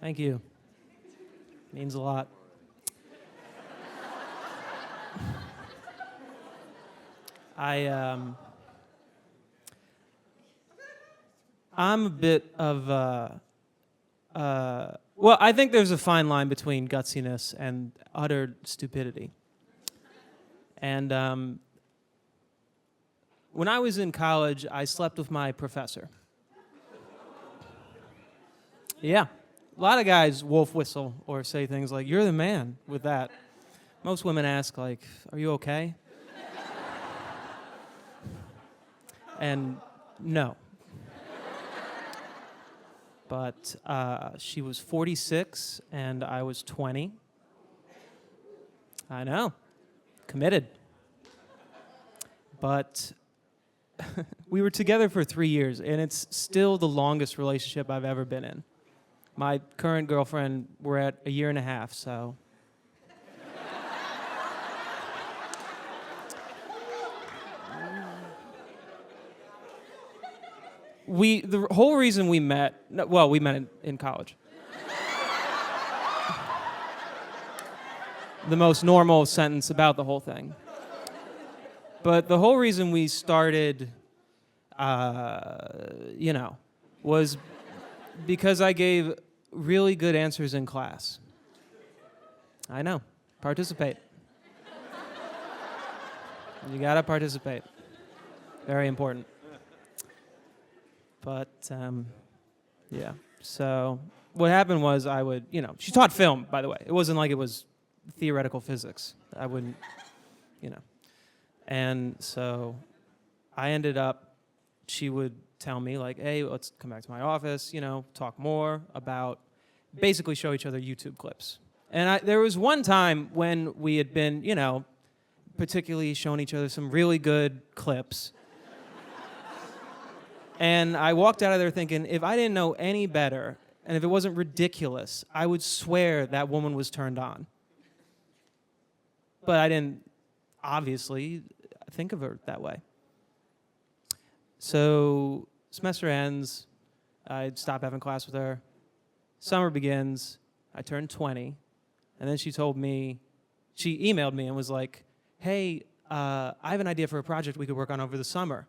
Thank you. Means a lot. I'm a bit of well, I think there's a fine line between gutsiness and utter stupidity. And when I was in college, I slept with my professor. Yeah. A lot of guys wolf whistle or say things like, "You're the man," with that. Most women ask, like, "Are you okay?" And no. But she was 46 and I was 20. I know. Committed. But we were together for 3 years, and it's still the longest relationship I've ever been in. My current girlfriend, we're at 1.5 years, so. The whole reason we met, well, we met in college. The most normal sentence about the whole thing. But the whole reason we started, was because I gave really good answers in class. I know. Participate. You gotta participate. Very important. But, yeah. So what happened was I would, she taught film, by the way. It wasn't like it was theoretical physics. I wouldn't, And so I ended up, she would tell me, like, "Hey, let's come back to my office, talk more about, basically show each other YouTube clips." And there was one time when we had been, particularly showing each other some really good clips. And I walked out of there thinking, if I didn't know any better, and if it wasn't ridiculous, I would swear that woman was turned on. But I didn't, obviously, think of her that way. So semester ends, I stop having class with her. Summer begins, I turn 20, and then she emailed me and was like, "Hey, I have an idea for a project we could work on over the summer.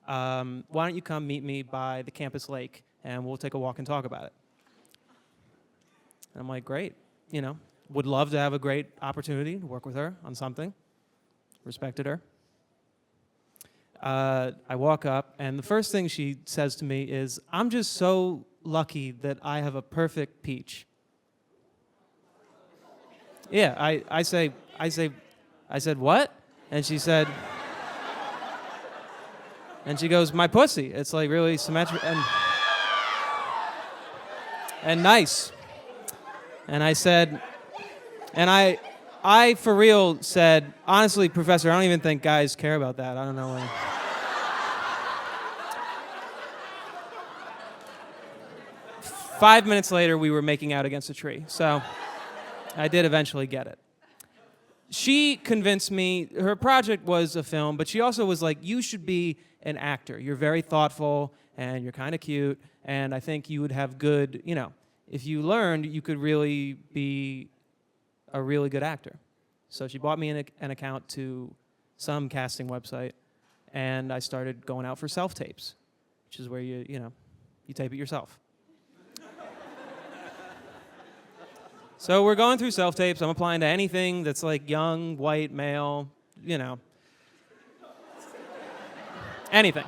Why don't you come meet me by the campus lake, and we'll take a walk and talk about it." And I'm like, great, would love to have a great opportunity to work with her on something. Respected her. I walk up, and the first thing she says to me is, "I'm just so lucky that I have a perfect peach." Yeah, I said, "What?" And she said, and she goes, "My pussy. It's like really symmetric and nice." And I said, and I for real said, "Honestly, Professor, I don't even think guys care about that. I don't know when." 5 minutes later, we were making out against a tree. So I did eventually get it. She convinced me, her project was a film, but she also was like, "You should be an actor. You're very thoughtful, and you're kind of cute, and I think you would have good, if you learned, you could really be a really good actor." So she bought me an account to some casting website, and I started going out for self-tapes, which is where you tape it yourself. So we're going through self-tapes. I'm applying to anything that's like young, white, male, anything.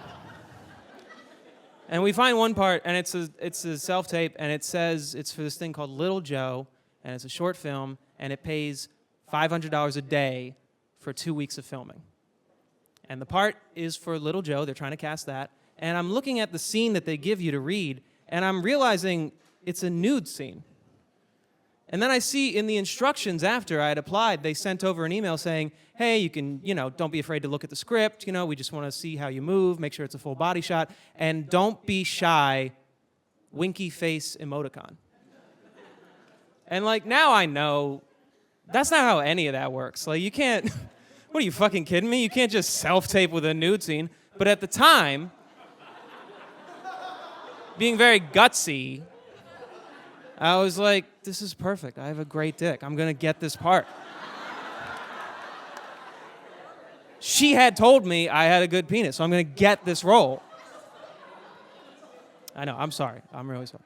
And we find one part, and it's a self-tape, and it says it's for this thing called Little Joe, and it's a short film, and it pays $500 a day for 2 weeks of filming. And the part is for Little Joe. They're trying to cast that. And I'm looking at the scene that they give you to read, and I'm realizing it's a nude scene. And then I see in the instructions after I had applied, they sent over an email saying, "Hey, you can, don't be afraid to look at the script. We just want to see how you move, make sure it's a full body shot, and don't be shy, winky face emoticon." And now I know that's not how any of that works. You can't, what are you fucking kidding me? You can't just self-tape with a nude scene. But at the time, being very gutsy, I was like, this is perfect. I have a great dick. I'm going to get this part. She had told me I had a good penis, so I'm going to get this role. I know, I'm sorry. I'm really sorry.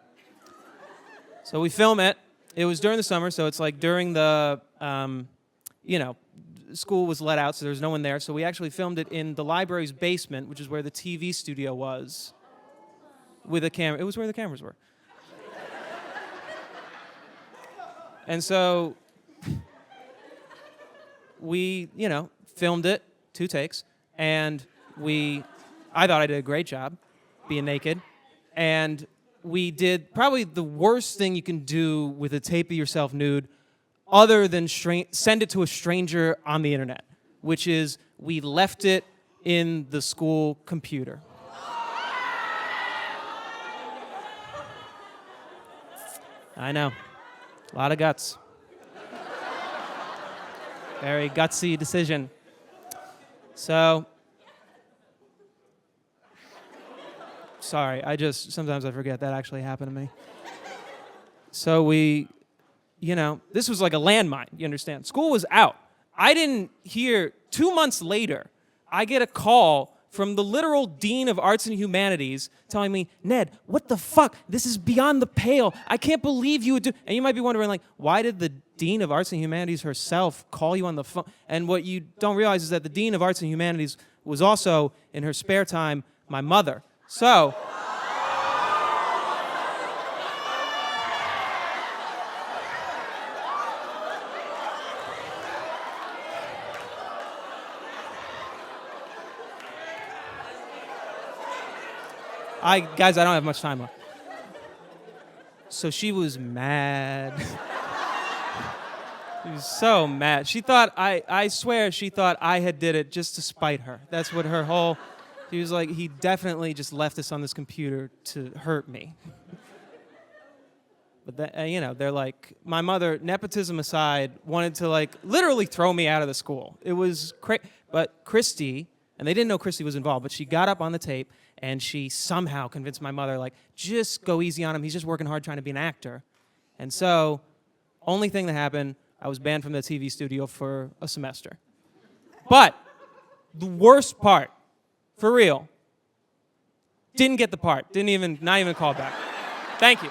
So we film it. It was during the summer, so it's like during the, school was let out, so there was no one there. So we actually filmed it in the library's basement, which is where the TV studio was, with a camera. It was where the cameras were. And so we, filmed it, 2 takes, and I thought I did a great job being naked. And we did probably the worst thing you can do with a tape of yourself nude other than send it to a stranger on the internet, which is we left it in the school computer. I know. A lot of guts. Very gutsy decision. So, sorry, sometimes I forget that actually happened to me. So this was like a landmine, you understand? School was out. I didn't hear, 2 months later, I get a call from the literal dean of arts and humanities telling me, Ned, what the fuck? This is beyond the pale. I can't believe you would do. And you might be wondering, like, why did the dean of arts and humanities herself call you on the phone? And what you don't realize is that the dean of arts and humanities was also, in her spare time, my mother. So, guys, I don't have much time left. So she was mad. She was so mad. She thought, I swear she thought I had did it just to spite her. That's what her whole, she was like, he definitely just left this on this computer to hurt me. But they're like, my mother, nepotism aside, wanted to like literally throw me out of the school. It was crazy. But Christy, and they didn't know Christy was involved, but she got up on the tape and she somehow convinced my mother, like, just go easy on him. He's just working hard trying to be an actor. And so, only thing that happened, I was banned from the TV studio for a semester. But the worst part, for real, didn't get the part. Not even called back. Thank you.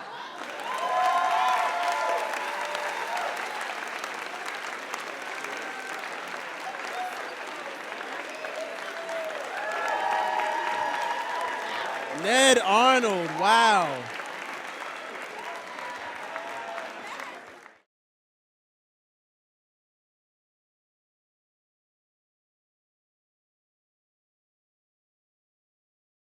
Ned Arnold, wow.